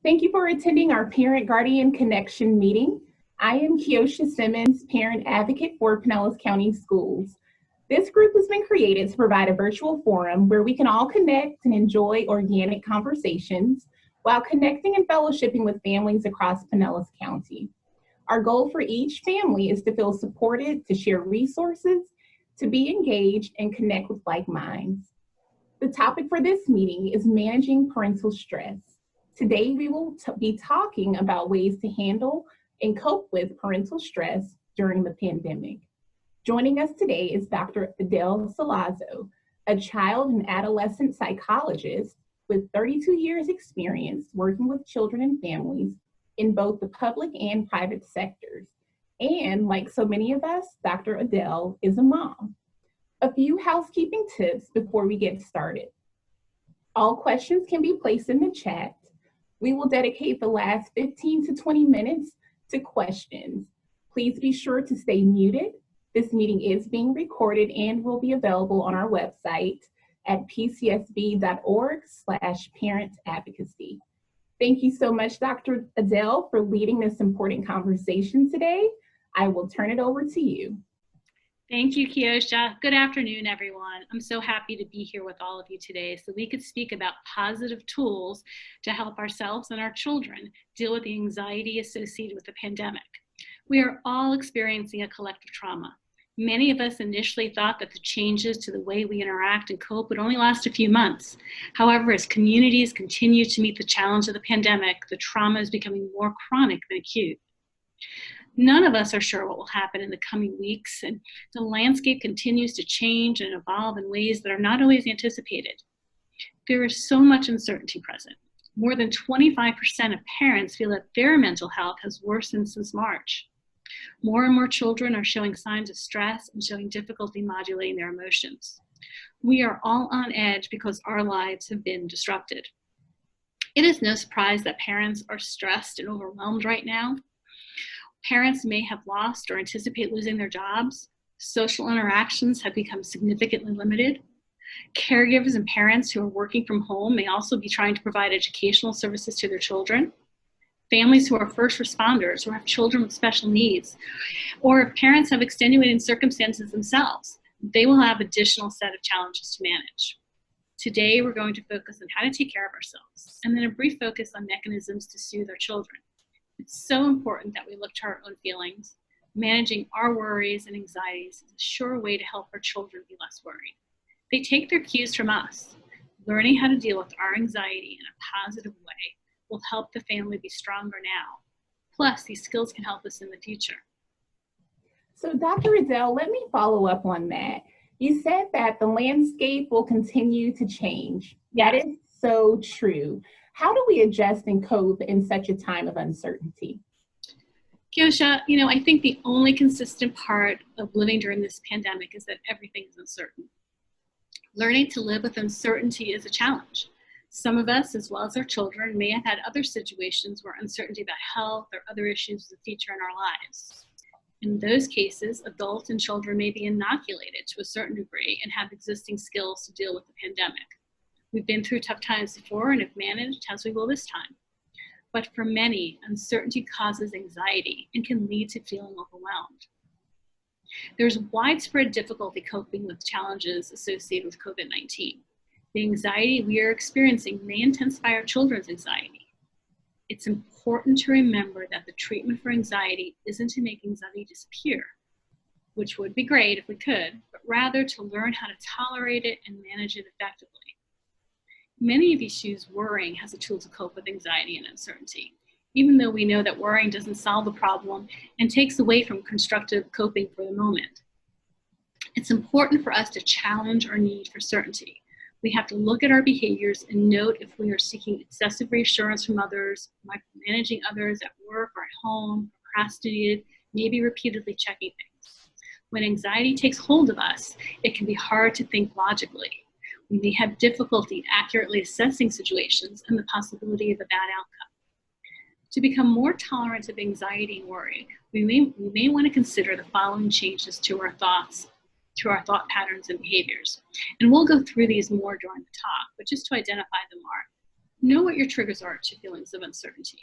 Thank you for attending our Parent-Guardian Connection meeting. I am Kiosha Simmons, Parent Advocate for Pinellas County Schools. This group has been created to provide a virtual forum where we can all connect and enjoy organic conversations while connecting and fellowshipping with families across Pinellas County. Our goal for each family is to feel supported, to share resources, to be engaged, and connect with like minds. The topic for this meeting is managing parental stress. Today, we will be talking about ways to handle and cope with parental stress during the pandemic. Joining us today is Dr. Adele Salazzo, a child and adolescent psychologist with 32 years experience working with children and families in both the public and private sectors. And like so many of us, Dr. Adele is a mom. A few housekeeping tips before we get started. All questions can be placed in the chat. We will dedicate the last 15 to 20 minutes to questions. Please be sure to stay muted. This meeting is being recorded and will be available on our website at pcsb.org/parentadvocacy. Thank you so much, Dr. Adele, for leading this important conversation today. I will turn it over to you. Thank you, Kiosha. Good afternoon, everyone. I'm so happy to be here with all of you today so we could speak about positive tools to help ourselves and our children deal with the anxiety associated with the pandemic. We are all experiencing a collective trauma. Many of us initially thought that the changes to the way we interact and cope would only last a few months. However, as communities continue to meet the challenge of the pandemic, the trauma is becoming more chronic than acute. None of us are sure what will happen in the coming weeks, and the landscape continues to change and evolve in ways that are not always anticipated. There is so much uncertainty present. More than 25% of parents feel that their mental health has worsened since March. More and more children are showing signs of stress and showing difficulty modulating their emotions. We are all on edge because our lives have been disrupted. It is no surprise that parents are stressed and overwhelmed right now. Parents may have lost or anticipate losing their jobs. Social interactions have become significantly limited. Caregivers and parents who are working from home may also be trying to provide educational services to their children. Families who are first responders or have children with special needs, or if parents have extenuating circumstances themselves, they will have additional set of challenges to manage. Today, we're going to focus on how to take care of ourselves, and then a brief focus on mechanisms to soothe our children. It's so important that we look to our own feelings. Managing our worries and anxieties is a sure way to help our children be less worried. They take their cues from us. Learning how to deal with our anxiety in a positive way will help the family be stronger now. Plus, these skills can help us in the future. So Dr. Adele, let me follow up on that. You said that the landscape will continue to change. That is so true. How do we adjust and cope in such a time of uncertainty? Kiosha, I think the only consistent part of living during this pandemic is that everything is uncertain. Learning to live with uncertainty is a challenge. Some of us, as well as our children, may have had other situations where uncertainty about health or other issues is a feature in our lives. In those cases, adults and children may be inoculated to a certain degree and have existing skills to deal with the pandemic. We've been through tough times before and have managed as we will this time. But for many, uncertainty causes anxiety and can lead to feeling overwhelmed. There's widespread difficulty coping with challenges associated with COVID-19. The anxiety we are experiencing may intensify our children's anxiety. It's important to remember that the treatment for anxiety isn't to make anxiety disappear, which would be great if we could, but rather to learn how to tolerate it and manage it effectively. Many of you choose worrying as a tool to cope with anxiety and uncertainty, even though we know that worrying doesn't solve the problem and takes away from constructive coping for the moment. It's important for us to challenge our need for certainty. We have to look at our behaviors and note if we are seeking excessive reassurance from others, micromanaging others at work or at home, procrastinated, maybe repeatedly checking things. When anxiety takes hold of us, it can be hard to think logically. We may have difficulty accurately assessing situations and the possibility of a bad outcome. To become more tolerant of anxiety and worry, we may want to consider the following changes to our thoughts to our thought patterns and behaviors. And we'll go through these more during the talk, but just to identify them are: Know what your triggers are to feelings of uncertainty.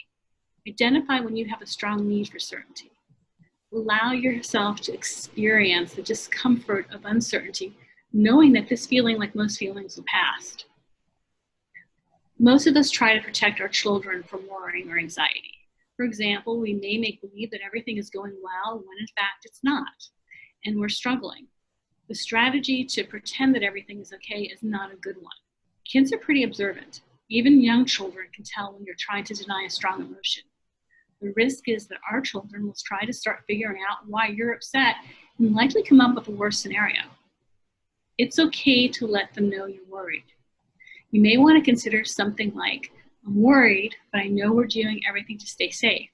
Identify when you have a strong need for certainty. Allow yourself to experience the discomfort of uncertainty, knowing that this feeling, like most feelings, will pass. Most of us try to protect our children from worrying or anxiety. For example, we may make believe that everything is going well when in fact it's not, and we're struggling. The strategy to pretend that everything is okay is not a good one. Kids are pretty observant. Even young children can tell when you're trying to deny a strong emotion. The risk is that our children will try to start figuring out why you're upset and likely come up with a worse scenario. It's okay to let them know you're worried. You may want to consider something like, I'm worried, but I know we're doing everything to stay safe.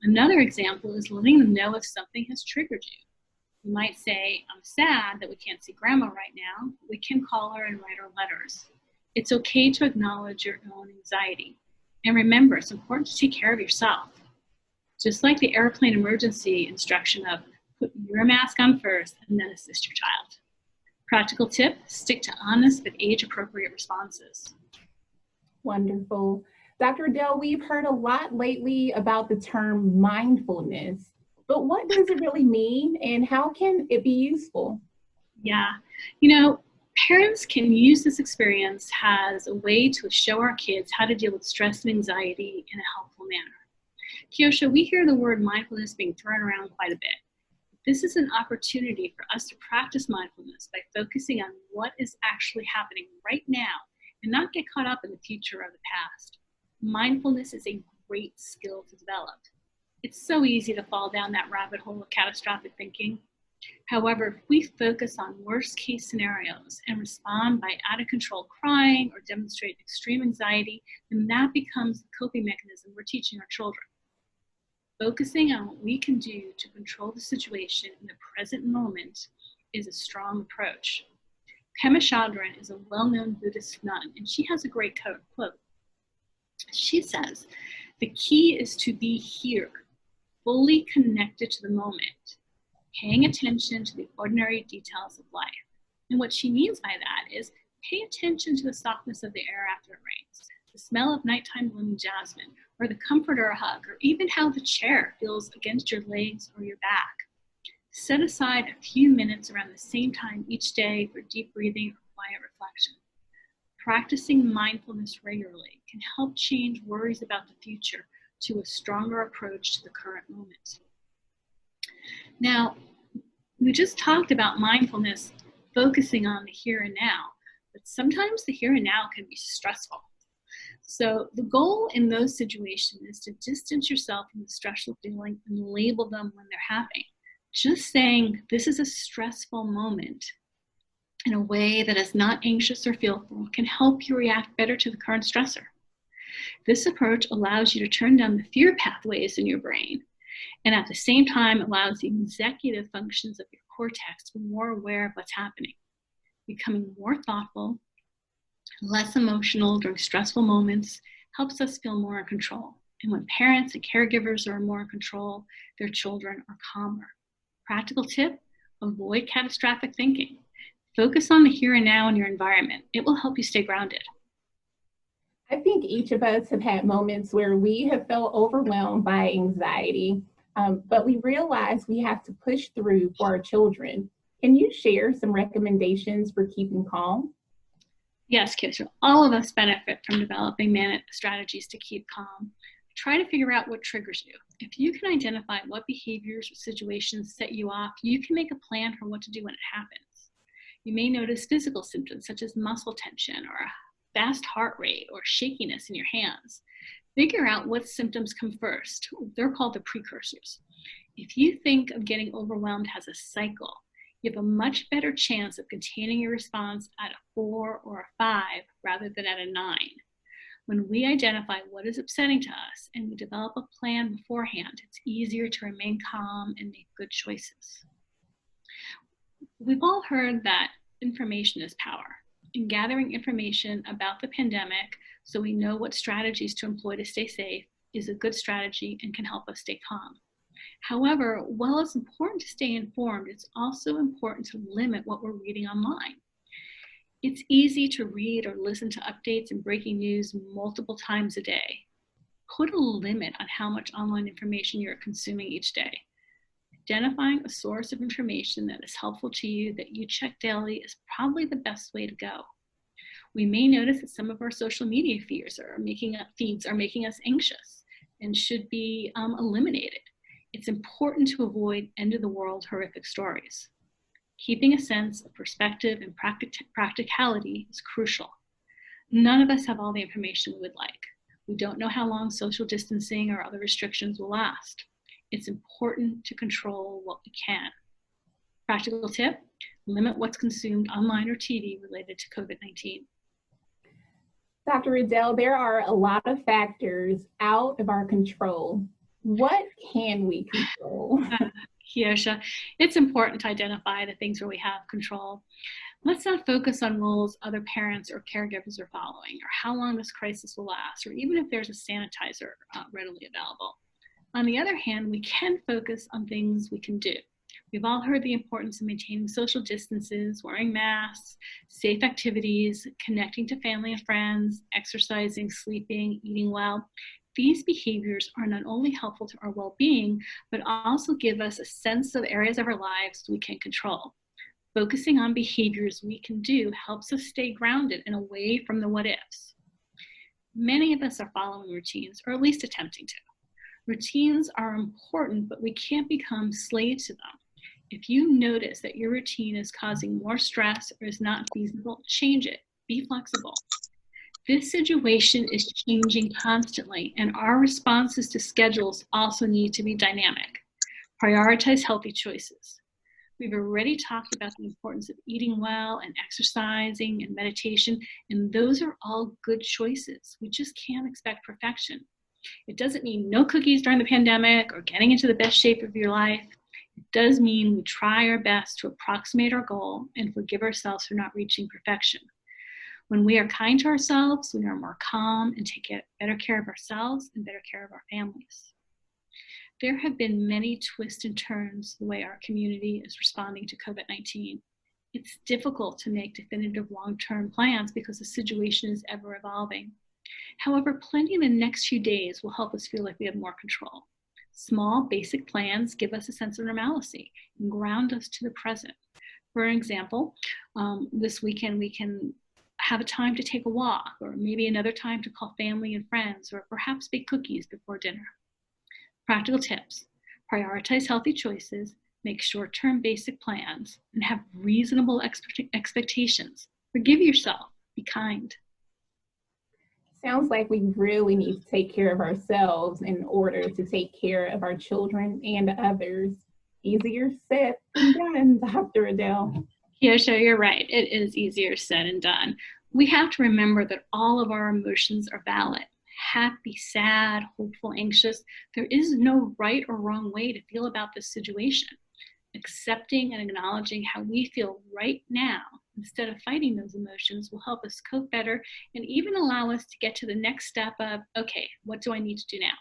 Another example is letting them know if something has triggered you. You might say, I'm sad that we can't see Grandma right now. We can call her and write her letters. It's okay to acknowledge your own anxiety. And remember, it's important to take care of yourself. Just like the airplane emergency instruction of put your mask on first and then assist your child. Practical tip, stick to honest but age-appropriate responses. Wonderful. Dr. Adele, we've heard a lot lately about the term mindfulness, but what does it really mean and how can it be useful? Yeah, parents can use this experience as a way to show our kids how to deal with stress and anxiety in a helpful manner. Kyosha, we hear the word mindfulness being thrown around quite a bit. This is an opportunity for us to practice mindfulness by focusing on what is actually happening right now and not get caught up in the future or the past. Mindfulness is a great skill to develop. It's so easy to fall down that rabbit hole of catastrophic thinking. However, if we focus on worst case scenarios and respond by out of control crying or demonstrate extreme anxiety, then that becomes the coping mechanism we're teaching our children. Focusing on what we can do to control the situation in the present moment is a strong approach. Pema Chodron is a well-known Buddhist nun, and she has a great quote. She says, the key is to be here, fully connected to the moment, paying attention to the ordinary details of life. And what she means by that is pay attention to the softness of the air after it rains, the smell of nighttime blooming jasmine, or the comfort or a hug, or even how the chair feels against your legs or your back. Set aside a few minutes around the same time each day for deep breathing or quiet reflection. Practicing mindfulness regularly can help change worries about the future to a stronger approach to the current moment. Now, we just talked about mindfulness focusing on the here and now, but sometimes the here and now can be stressful. So the goal in those situations is to distance yourself from the stressful feeling and label them when they're happening. Just saying this is a stressful moment in a way that is not anxious or fearful can help you react better to the current stressor. This approach allows you to turn down the fear pathways in your brain, and at the same time allows the executive functions of your cortex to be more aware of what's happening. Becoming more thoughtful, less emotional during stressful moments helps us feel more in control. And when parents and caregivers are more in control, their children are calmer. Practical tip, avoid catastrophic thinking. Focus on the here and now in your environment. It will help you stay grounded. I think each of us have had moments where we have felt overwhelmed by anxiety, but we realize we have to push through for our children. Can you share some recommendations for keeping calm? Yes, Kisha. All of us benefit from developing strategies to keep calm. Try to figure out what triggers you. If you can identify what behaviors or situations set you off, you can make a plan for what to do when it happens. You may notice physical symptoms such as muscle tension or a fast heart rate or shakiness in your hands. Figure out what symptoms come first. They're called the precursors. If you think of getting overwhelmed as a cycle, you have a much better chance of containing your response at a 4 or a 5 rather than at a 9. When we identify what is upsetting to us and we develop a plan beforehand, it's easier to remain calm and make good choices. We've all heard that information is power, and gathering information about the pandemic so we know what strategies to employ to stay safe is a good strategy and can help us stay calm. However, while it's important to stay informed, it's also important to limit what we're reading online. It's easy to read or listen to updates and breaking news multiple times a day. Put a limit on how much online information you're consuming each day. Identifying a source of information that is helpful to you that you check daily is probably the best way to go. We may notice that some of our social media feeds are making us anxious and should be eliminated. It's important to avoid end-of-the-world horrific stories. Keeping a sense of perspective and practicality is crucial. None of us have all the information we would like. We don't know how long social distancing or other restrictions will last. It's important to control what we can. Practical tip, limit what's consumed online or TV related to COVID-19. Dr. Riddell, there are a lot of factors out of our control. What can we control? Kiosha, it's important to identify the things where we have control. Let's not focus on rules other parents or caregivers are following, or how long this crisis will last, or even if there's a sanitizer readily available. On the other hand, we can focus on things we can do. We've all heard the importance of maintaining social distances, wearing masks, safe activities, connecting to family and friends, exercising, sleeping, eating well. These behaviors are not only helpful to our well-being, but also give us a sense of areas of our lives we can control. Focusing on behaviors we can do helps us stay grounded and away from the what-ifs. Many of us are following routines, or at least attempting to. Routines are important, but we can't become slaves to them. If you notice that your routine is causing more stress or is not feasible, change it. Be flexible. This situation is changing constantly, and our responses to schedules also need to be dynamic. Prioritize healthy choices. We've already talked about the importance of eating well and exercising and meditation, and those are all good choices. We just can't expect perfection. It doesn't mean no cookies during the pandemic or getting into the best shape of your life. It does mean we try our best to approximate our goal and forgive ourselves for not reaching perfection. When we are kind to ourselves, we are more calm and take better care of ourselves and better care of our families. There have been many twists and turns the way our community is responding to COVID-19. It's difficult to make definitive long-term plans because the situation is ever evolving. However, planning the next few days will help us feel like we have more control. Small, basic plans give us a sense of normalcy and ground us to the present. For example, this weekend we can have a time to take a walk, or maybe another time to call family and friends, or perhaps bake cookies before dinner. Practical tips: prioritize healthy choices, make short-term basic plans, and have reasonable expectations. Forgive yourself, be kind. Sounds like we really need to take care of ourselves in order to take care of our children and others. Easier said than done, Dr. Riddell. Kiosha, you're right. It is easier said than done. We have to remember that all of our emotions are valid. Happy, sad, hopeful, anxious. There is no right or wrong way to feel about this situation. Accepting and acknowledging how we feel right now instead of fighting those emotions will help us cope better and even allow us to get to the next step of, okay, what do I need to do now?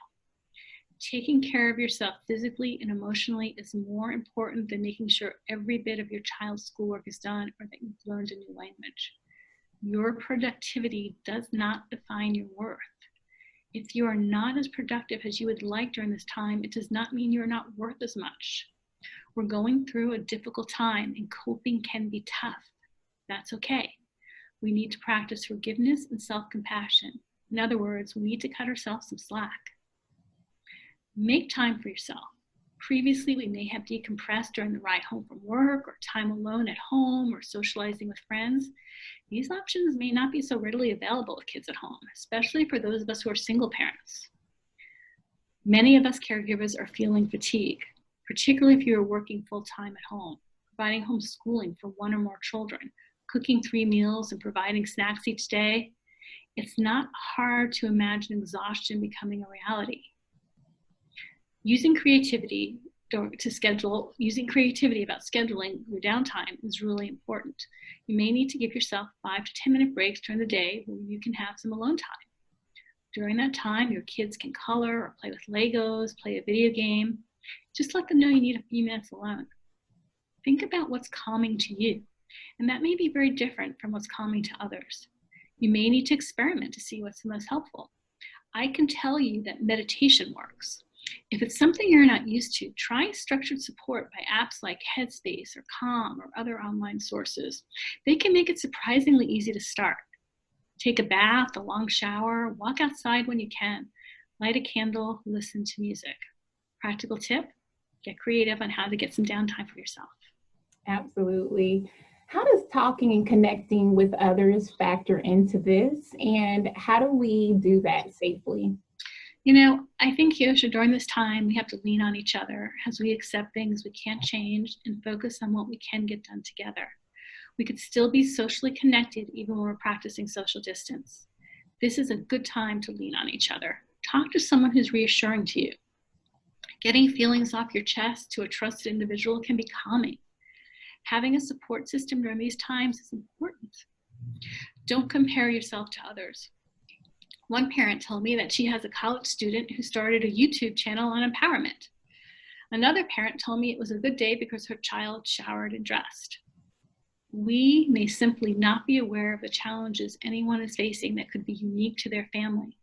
Taking care of yourself physically and emotionally is more important than making sure every bit of your child's schoolwork is done or that you've learned a new language. Your productivity does not define your worth. If you are not as productive as you would like during this time, it does not mean you're not worth as much. We're going through a difficult time and coping can be tough. That's okay. We need to practice forgiveness and self-compassion. In other words, we need to cut ourselves some slack. Make time for yourself. Previously, we may have decompressed during the ride home from work or time alone at home or socializing with friends. These options may not be so readily available with kids at home, especially for those of us who are single parents. Many of us caregivers are feeling fatigue, particularly if you are working full-time at home, providing homeschooling for one or more children, cooking 3 meals and providing snacks each day. It's not hard to imagine exhaustion becoming a reality. Using creativity about scheduling your downtime is really important. You may need to give yourself 5 to 10 minute breaks during the day where you can have some alone time. During that time, your kids can color or play with Legos, play a video game. Just let them know you need a few minutes alone. Think about what's calming to you. And that may be very different from what's calming to others. You may need to experiment to see what's the most helpful. I can tell you that meditation works. If it's something you're not used to, try structured support by apps like Headspace or Calm or other online sources. They can make it surprisingly easy to start. Take a bath, a long shower, walk outside when you can, light a candle, listen to music. Practical tip, get creative on how to get some downtime for yourself. Absolutely. How does talking and connecting with others factor into this, and how do we do that safely? You know, I think, Kyosha, during this time, we have to lean on each other as we accept things we can't change and focus on what we can get done together. We could still be socially connected even when we're practicing social distance. This is a good time to lean on each other. Talk to someone who's reassuring to you. Getting feelings off your chest to a trusted individual can be calming. Having a support system during these times is important. Don't compare yourself to others. One parent told me that she has a college student who started a YouTube channel on empowerment. Another parent told me it was a good day because her child showered and dressed. We may simply not be aware of the challenges anyone is facing that could be unique to their family.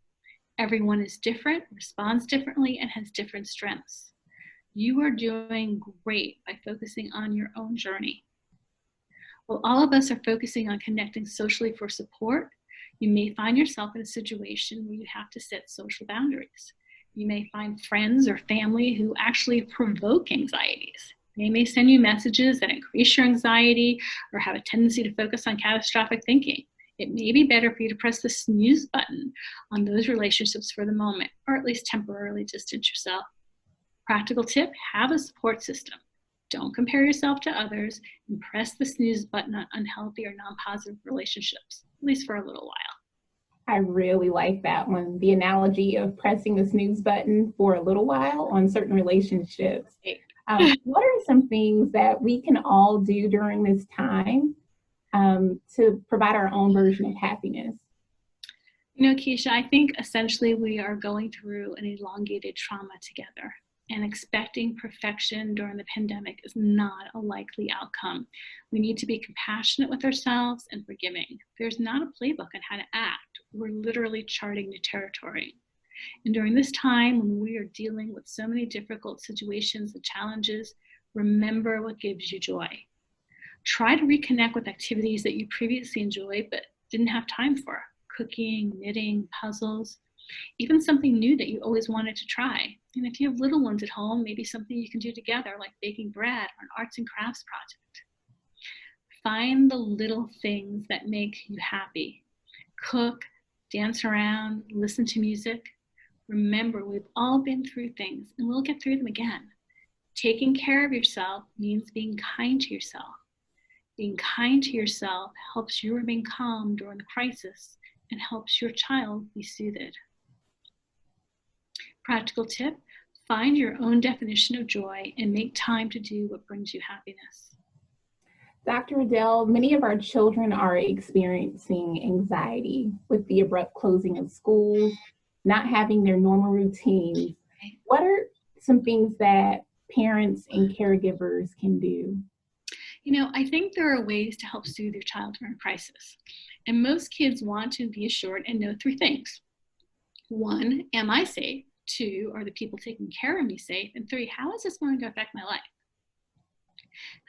Everyone is different, responds differently, and has different strengths. You are doing great by focusing on your own journey. While all of us are focusing on connecting socially for support, you may find yourself in a situation where you have to set social boundaries. You may find friends or family who actually provoke anxieties. They may send you messages that increase your anxiety or have a tendency to focus on catastrophic thinking. It may be better for you to press the snooze button on those relationships for the moment, or at least temporarily distance yourself. Practical tip, have a support system. Don't compare yourself to others and press the snooze button on unhealthy or non-positive relationships, at least for a little while. I really like that one, the analogy of pressing the snooze button for a little while on certain relationships. What are some things that we can all do during this time to provide our own version of happiness? You know, Keisha, I think essentially we are going through an elongated trauma together, and expecting perfection during the pandemic is not a likely outcome. We need to be compassionate with ourselves and forgiving. There's not a playbook on how to act. We're literally charting new territory. And during this time when we are dealing with so many difficult situations and challenges, remember what gives you joy. Try to reconnect with activities that you previously enjoyed but didn't have time for. Cooking, knitting, puzzles, even something new that you always wanted to try. And if you have little ones at home, maybe something you can do together like baking bread or an arts and crafts project. Find the little things that make you happy. Cook, dance around, listen to music. Remember, we've all been through things and we'll get through them again. Taking care of yourself means being kind to yourself. Being kind to yourself helps you remain calm during the crisis and helps your child be soothed. Practical tip, find your own definition of joy and make time to do what brings you happiness. Dr. Adele, many of our children are experiencing anxiety with the abrupt closing of schools, not having their normal routines. What are some things that parents and caregivers can do? You know, I think there are ways to help soothe your child during crisis. And most kids want to be assured and know three things. 1, am I safe? 2, are the people taking care of me safe? And 3, how is this going to affect my life?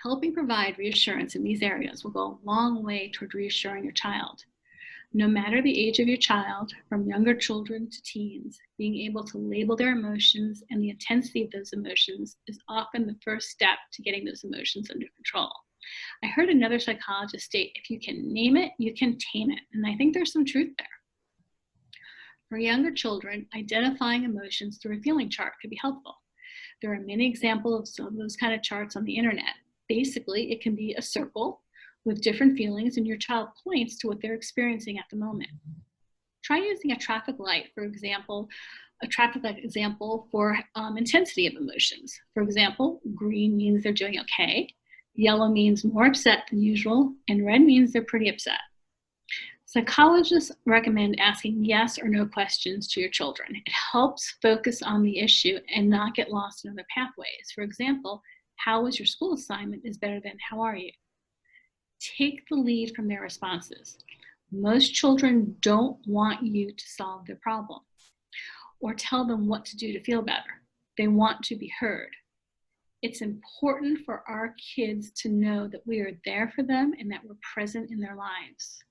Helping provide reassurance in these areas will go a long way toward reassuring your child. No matter the age of your child, from younger children to teens, being able to label their emotions and the intensity of those emotions is often the first step to getting those emotions under control. I heard another psychologist state, if you can name it, you can tame it. And I think there's some truth there. For younger children, identifying emotions through a feeling chart could be helpful. There are many examples of those kind of charts on the internet. Basically, it can be a circle with different feelings, and your child points to what they're experiencing at the moment. Try using a traffic light, for example, for intensity of emotions. For example, green means they're doing okay, yellow means more upset than usual, and red means they're pretty upset. Psychologists recommend asking yes or no questions to your children. It helps focus on the issue and not get lost in other pathways. For example, how was your school assignment is better than how are you? Take the lead from their responses. Most children don't want you to solve their problem or tell them what to do to feel better. They want to be heard. It's important for our kids to know that we are there for them and that we're present in their lives.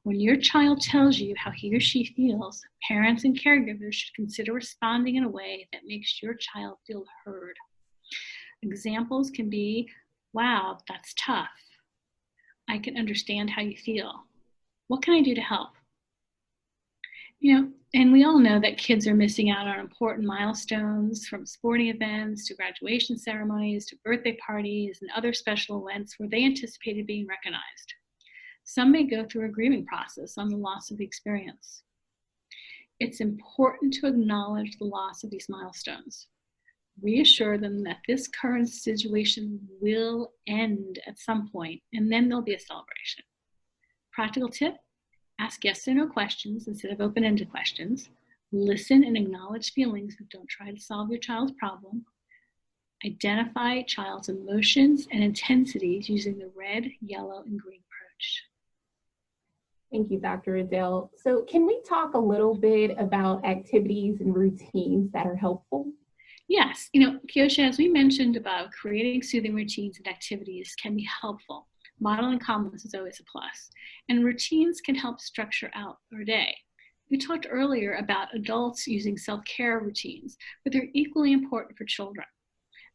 When your child tells you how he or she feels, parents and caregivers should consider responding in a way that makes your child feel heard. Examples can be, wow, that's tough. I can understand how you feel. What can I do to help? And we all know that kids are missing out on important milestones, from sporting events to graduation ceremonies to birthday parties and other special events where they anticipated being recognized. Some may go through a grieving process on the loss of the experience. It's important to acknowledge the loss of these milestones. Reassure them that this current situation will end at some point, and then there'll be a celebration. Practical tip: ask yes or no questions instead of open-ended questions. Listen and acknowledge feelings, but don't try to solve your child's problem. Identify child's emotions and intensities using the red, yellow, and green approach. Thank you, Dr. Adele. So can we talk a little bit about activities and routines that are helpful? Yes, Kyosha, as we mentioned above, creating soothing routines and activities can be helpful. Modeling calmness is always a plus, and routines can help structure out our day. We talked earlier about adults using self-care routines, but they're equally important for children.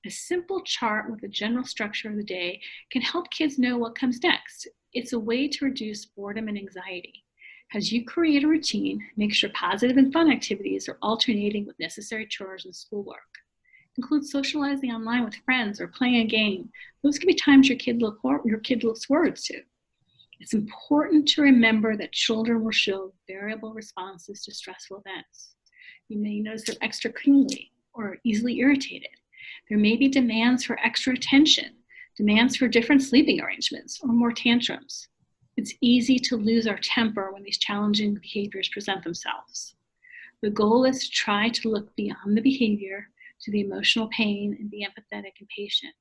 A simple chart with a general structure of the day can help kids know what comes next. It's a way to reduce boredom and anxiety. As you create a routine, make sure positive and fun activities are alternating with necessary chores and schoolwork. Include socializing online with friends or playing a game. Those can be times your kid looks forward to. It's important to remember that children will show variable responses to stressful events. You may notice they're extra clingy or easily irritated. There may be demands for extra attention, demands for different sleeping arrangements, or more tantrums. It's easy to lose our temper when these challenging behaviors present themselves. The goal is to try to look beyond the behavior to the emotional pain and be empathetic and patient.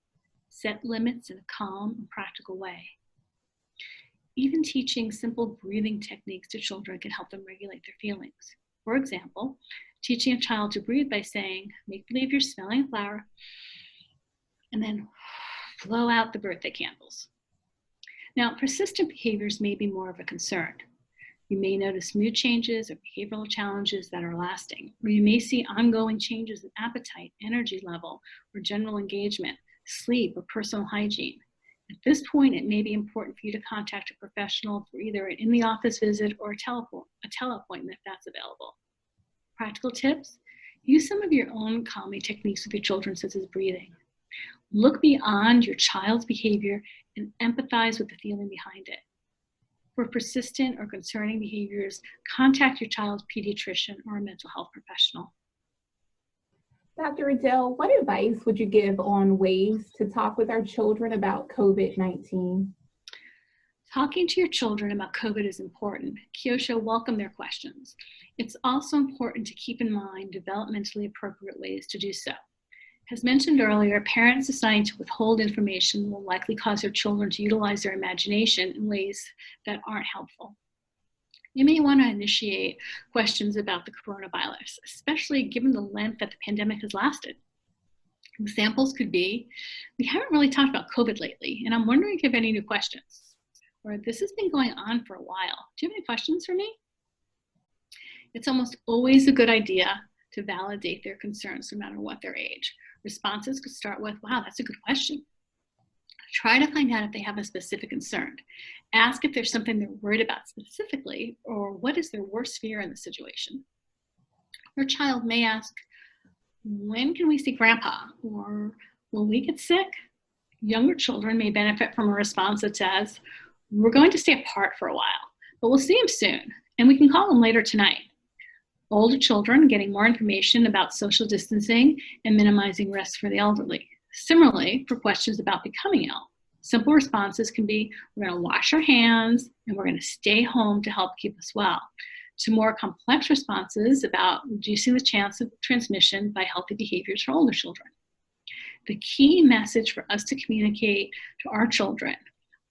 Set limits in a calm and practical way. Even teaching simple breathing techniques to children can help them regulate their feelings. For example, teaching a child to breathe by saying, make believe you're smelling a flower, and then blow out the birthday candles. Now, persistent behaviors may be more of a concern. You may notice mood changes or behavioral challenges that are lasting, or you may see ongoing changes in appetite, energy level, or general engagement, sleep, or personal hygiene. At this point, it may be important for you to contact a professional for either an in-the-office visit or a teleappointment if that's available. Practical tips: use some of your own calming techniques with your children, such as breathing. Look beyond your child's behavior and empathize with the feeling behind it. For persistent or concerning behaviors, contact your child's pediatrician or a mental health professional. Dr. Adele, what advice would you give on ways to talk with our children about COVID-19? Talking to your children about COVID is important. Kyosha welcomed their questions. It's also important to keep in mind developmentally appropriate ways to do so. As mentioned earlier, parents deciding to withhold information will likely cause their children to utilize their imagination in ways that aren't helpful. You may want to initiate questions about the coronavirus, especially given the length that the pandemic has lasted. Examples could be, we haven't really talked about COVID lately, and I'm wondering if you have any new questions. Or, this has been going on for a while. Do you have any questions for me? It's almost always a good idea to validate their concerns no matter what their age. Responses could start with, wow, that's a good question. Try to find out if they have a specific concern. Ask if there's something they're worried about specifically, or what is their worst fear in the situation. Your child may ask, when can we see Grandpa? Or, will we get sick? Younger children may benefit from a response that says, we're going to stay apart for a while, but we'll see him soon, and we can call him later tonight. Older children getting more information about social distancing and minimizing risk for the elderly. Similarly, for questions about becoming ill, simple responses can be, we're going to wash our hands and we're going to stay home to help keep us well. To more complex responses about reducing the chance of transmission by healthy behaviors for older children. The key message for us to communicate to our children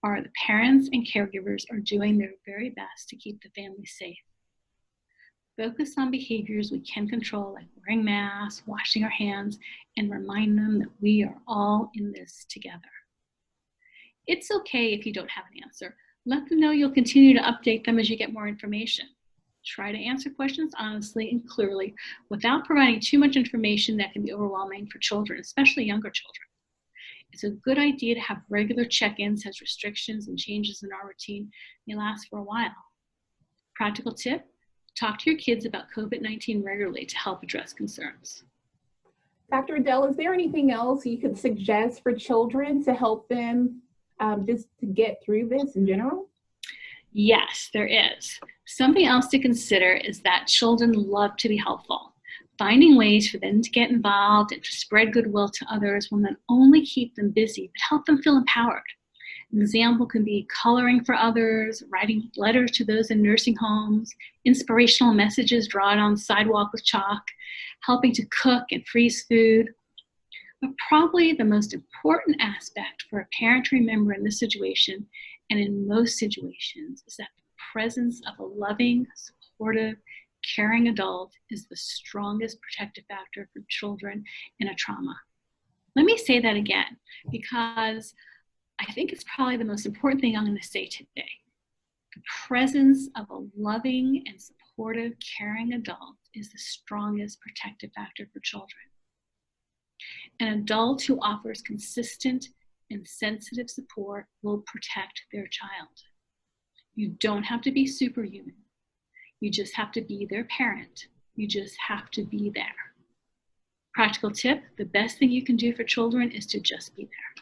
are the parents and caregivers are doing their very best to keep the family safe. Focus on behaviors we can control, like wearing masks, washing our hands, and remind them that we are all in this together. It's okay if you don't have an answer. Let them know you'll continue to update them as you get more information. Try to answer questions honestly and clearly without providing too much information that can be overwhelming for children, especially younger children. It's a good idea to have regular check-ins as restrictions and changes in our routine may last for a while. Practical tip, talk to your kids about COVID-19 regularly to help address concerns. Dr. Adele, is there anything else you could suggest for children to help them just to get through this in general? Yes, there is. Something else to consider is that children love to be helpful. Finding ways for them to get involved and to spread goodwill to others will not only keep them busy, but help them feel empowered. An example can be coloring for others, writing letters to those in nursing homes, inspirational messages drawn on the sidewalk with chalk, helping to cook and freeze food. But probably the most important aspect for a parent to remember in this situation, and in most situations, is that the presence of a loving, supportive, caring adult is the strongest protective factor for children in a trauma. Let me say that again, because I think it's probably the most important thing I'm going to say today. The presence of a loving and supportive, caring adult is the strongest protective factor for children. An adult who offers consistent and sensitive support will protect their child. You don't have to be superhuman. You just have to be their parent. You just have to be there. Practical tip, the best thing you can do for children is to just be there.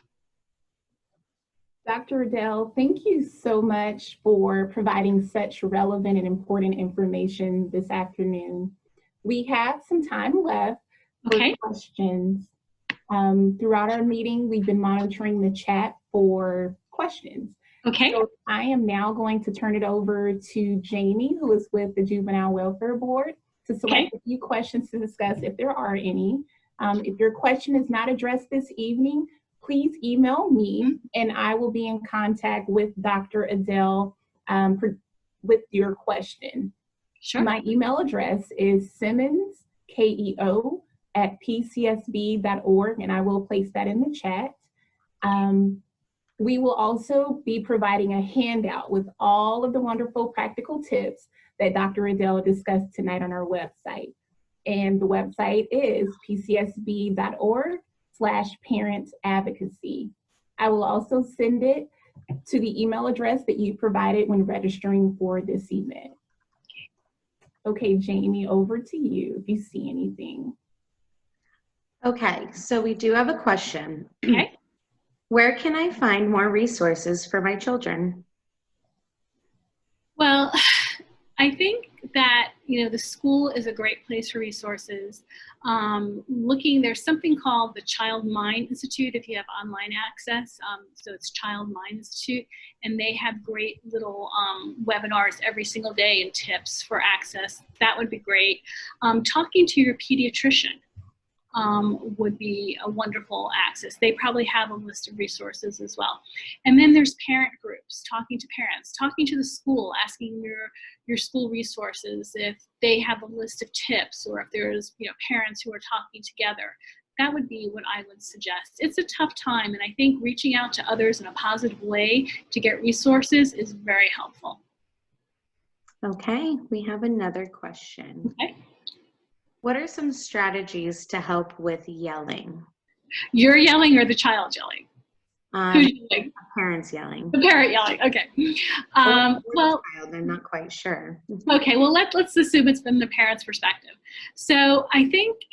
Dr. Adele, thank you so much for providing such relevant and important information this afternoon. We have some time left for questions. Throughout our meeting, we've been monitoring the chat for questions. Okay. So I am now going to turn it over to Jamie, who is with the Juvenile Welfare Board, to select a few questions to discuss if there are any. If your question is not addressed this evening, please email me and I will be in contact with Dr. Adele with your question. Sure. My email address is simmonskeo@pcsb.org, and I will place that in the chat. We will also be providing a handout with all of the wonderful practical tips that Dr. Adele discussed tonight on our website. And the website is pcsb.org/parent-advocacy. I will also send it to the email address that you provided when registering for this event. Okay, Jamie, over to you if you see anything. Okay, so we do have a question. Okay. Where can I find more resources for my children? Well, I think that, the school is a great place for resources. There's something called the Child Mind Institute if you have online access. So it's Child Mind Institute, and they have great little webinars every single day and tips for access. That would be great. Talking to your pediatrician would be a wonderful access. They probably have a list of resources as well. And then there's parent groups, talking to parents, talking to the school, asking your school resources if they have a list of tips, or if there's parents who are talking together. That would be what I would suggest. It's a tough time, and I think reaching out to others in a positive way to get resources is very helpful. Okay, we have another question. Okay. What are some strategies to help with yelling? You're yelling or the child yelling? Who's yelling? Parents yelling. The parent yelling, okay. Child, I'm not quite sure. Okay, well, let's assume it's from the parent's perspective. So I think,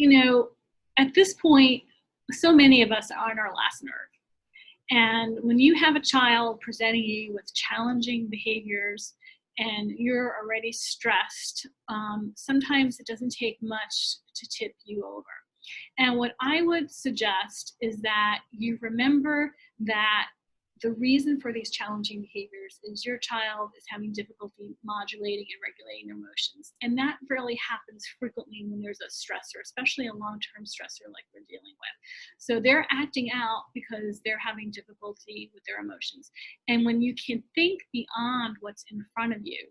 at this point, so many of us are on our last nerve. And when you have a child presenting you with challenging behaviors and you're already stressed, sometimes it doesn't take much to tip you over. And what I would suggest is that you remember that the reason for these challenging behaviors is your child is having difficulty modulating and regulating their emotions. And that really happens frequently when there's a stressor, especially a long-term stressor like we're dealing with. So they're acting out because they're having difficulty with their emotions. And when you can think beyond what's in front of you,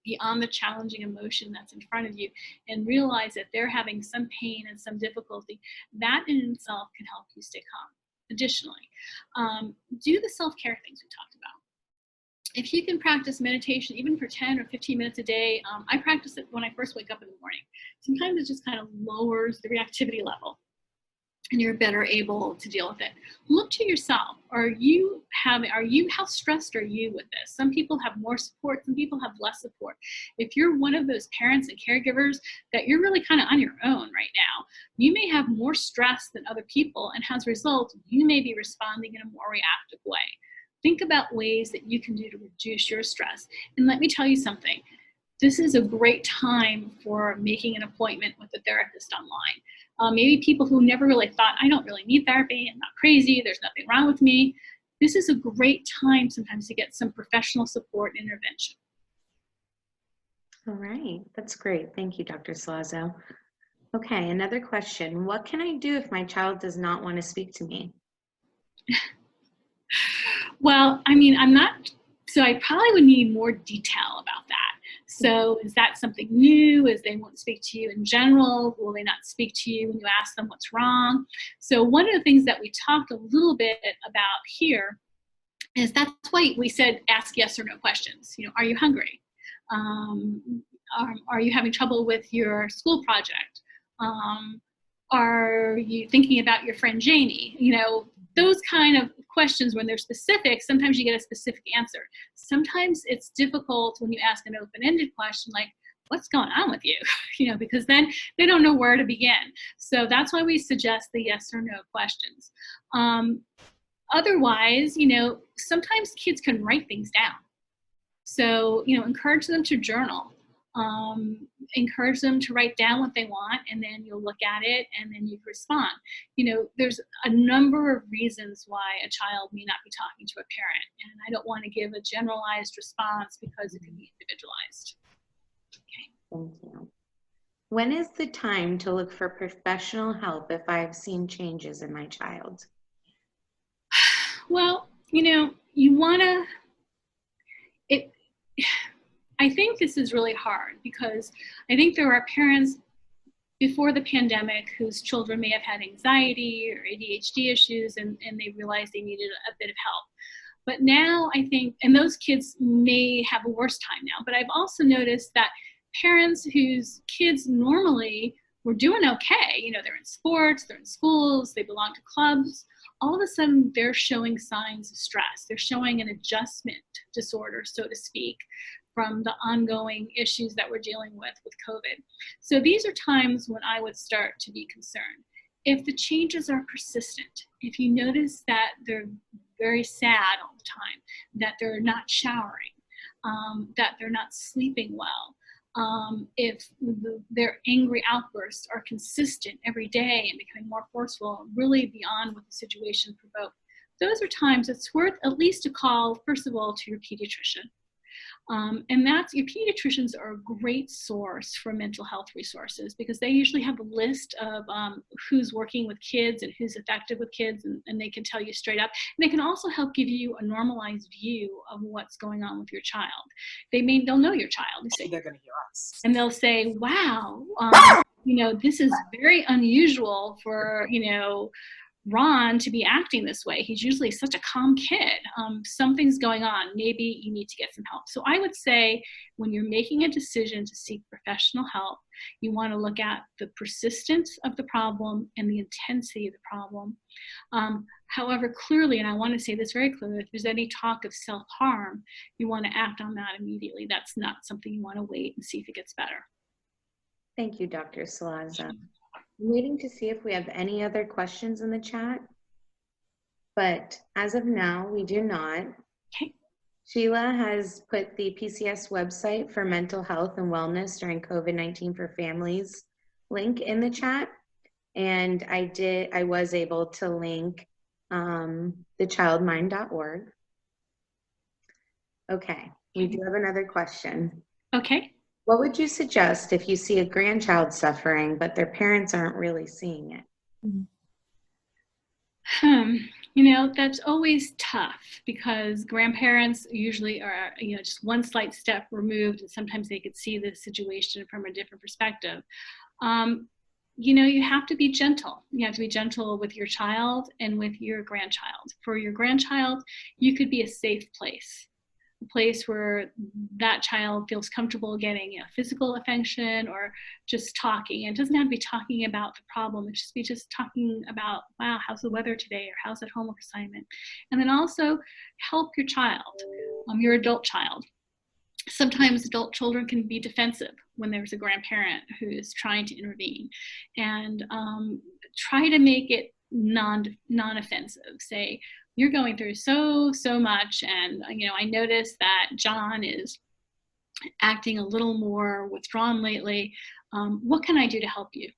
beyond the challenging emotion that's in front of you, and realize that they're having some pain and some difficulty, that in itself can help you stay calm. Additionally, do the self-care things we talked about. If you can practice meditation, even for 10 or 15 minutes a day, I practice it when I first wake up in the morning. Sometimes it just kind of lowers the reactivity level, and you're better able to deal with it. Look to yourself. How stressed are you with this? Some people have more support, some people have less support. If you're one of those parents and caregivers that you're really kind of on your own right now, you may have more stress than other people, and as a result, you may be responding in a more reactive way. Think about ways that you can do to reduce your stress. And let me tell you something. This is a great time for making an appointment with a therapist online. Maybe people who never really thought, I don't really need therapy, I'm not crazy, there's nothing wrong with me. This is a great time sometimes to get some professional support and intervention. All right, that's great. Thank you, Dr. Salazzo. Okay, another question. What can I do if my child does not want to speak to me? Well, I mean, I probably would need more detail about that. So is that something new? Is they won't speak to you in general? Will they not speak to you when you ask them what's wrong? So one of the things that we talked a little bit about here is that's why we said ask yes or no questions. Are you hungry? Are you having trouble with your school project? Are you thinking about your friend Janie? Those kind of questions, when they're specific, sometimes you get a specific answer. Sometimes it's difficult when you ask an open-ended question like, what's going on with you? Because then they don't know where to begin. So that's why we suggest the yes or no questions. Otherwise, sometimes kids can write things down. So, encourage them to journal. Encourage them to write down what they want, and then you'll look at it and then you respond. There's a number of reasons why a child may not be talking to a parent, and I don't want to give a generalized response because it can be individualized. Okay. Thank you. When is the time to look for professional help if I have seen changes in my child? Well, I think this is really hard because I think there are parents before the pandemic whose children may have had anxiety or ADHD issues and they realized they needed a bit of help. But now I think, and those kids may have a worse time now, but I've also noticed that parents whose kids normally were doing okay, they're in sports, they're in schools, they belong to clubs, all of a sudden they're showing signs of stress. They're showing an adjustment disorder, so to speak, from the ongoing issues that we're dealing with COVID. So these are times when I would start to be concerned. If the changes are persistent, if you notice that they're very sad all the time, that they're not showering, that they're not sleeping well, if their angry outbursts are consistent every day and becoming more forceful, really beyond what the situation provoked, those are times it's worth at least a call, first of all, to your pediatrician. And your pediatricians are a great source for mental health resources because they usually have a list of who's working with kids and who's effective with kids, and they can tell you straight up. And they can also help give you a normalized view of what's going on with your child. They'll know your child. They're going to hear us. And they'll say, wow, this is very unusual for, Ron to be acting this way. He's usually such a calm kid. Something's going on. Maybe you need to get some help. So I would say when you're making a decision to seek professional help, you want to look at the persistence of the problem and the intensity of the problem. However, clearly, and I want to say this very clearly, if there's any talk of self-harm, you want to act on that immediately. That's not something you want to wait and see if it gets better. Thank you, Dr. Salazzo. I'm waiting to see if we have any other questions in the chat, but as of now, we do not. Okay. Sheila has put the PCS website for mental health and wellness during COVID-19 for families link in the chat, and I was able to link thechildmind.org. Okay, we do have another question. Okay. What would you suggest if you see a grandchild suffering, but their parents aren't really seeing it? You know, that's always tough because grandparents usually are, you know, just one slight step removed, and sometimes they could see the situation from a different perspective. You know, you have to be gentle. You have to be gentle with your child and with your grandchild. For your grandchild, you could be a safe place, a place where that child feels comfortable getting, you know, physical affection or just talking. And it doesn't have to be talking about the problem. It should be just talking about, wow, how's the weather today? Or how's that homework assignment? And then also help your child, your adult child. Sometimes adult children can be defensive when there's a grandparent who is trying to intervene, and try to make it non-offensive. Say, you're going through so much, and you know, I noticed that John is acting a little more withdrawn lately. What can I do to help you?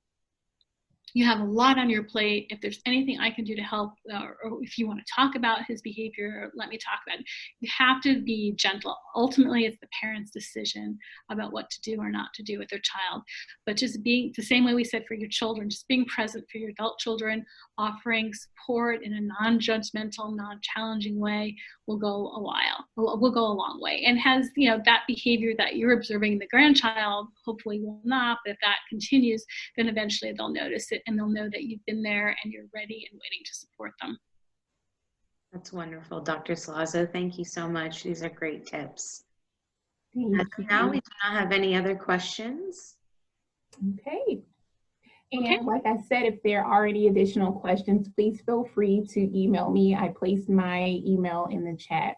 You have a lot on your plate. If there's anything I can do to help, or if you want to talk about his behavior, let me talk about it. You have to be gentle. Ultimately, it's the parent's decision about what to do or not to do with their child. But just being, the same way we said for your children, just being present for your adult children, offering support in a non-judgmental, non-challenging way will go a long way. And has, you know, that behavior that you're observing in the grandchild hopefully will not, but if that continues, then eventually they'll notice it and they'll know that you've been there and you're ready and waiting to support them. That's wonderful, Dr. Salazzo. Thank you so much. These are great tips. Thank you. Now we do not have any other questions. Okay. And like I said, if there are any additional questions, please feel free to email me. I placed my email in the chat.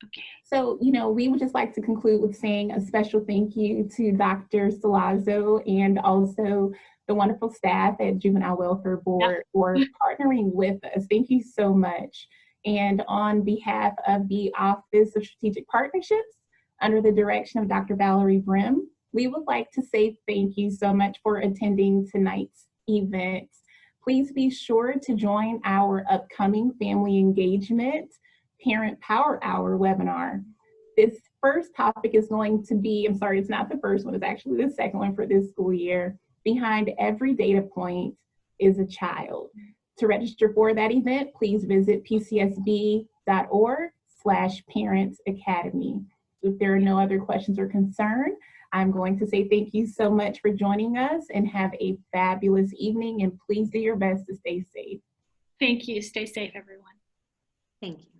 Okay. So, you know, we would just like to conclude with saying a special thank you to Dr. Salazzo and also the wonderful staff at Juvenile Welfare Board for partnering with us. Thank you so much. And on behalf of the Office of Strategic Partnerships, under the direction of Dr. Valerie Brim, we would like to say thank you so much for attending tonight's event. Please be sure to join our upcoming Family Engagement Parent Power Hour webinar. This first topic is going to be, I'm sorry, it's not the first one, it's actually the second one for this school year. Behind every data point is a child. To register for that event, please visit pcsb.org/parentsacademy. If there are no other questions or concerns, I'm going to say thank you so much for joining us and have a fabulous evening, and please do your best to stay safe. Thank you. Stay safe, everyone. Thank you.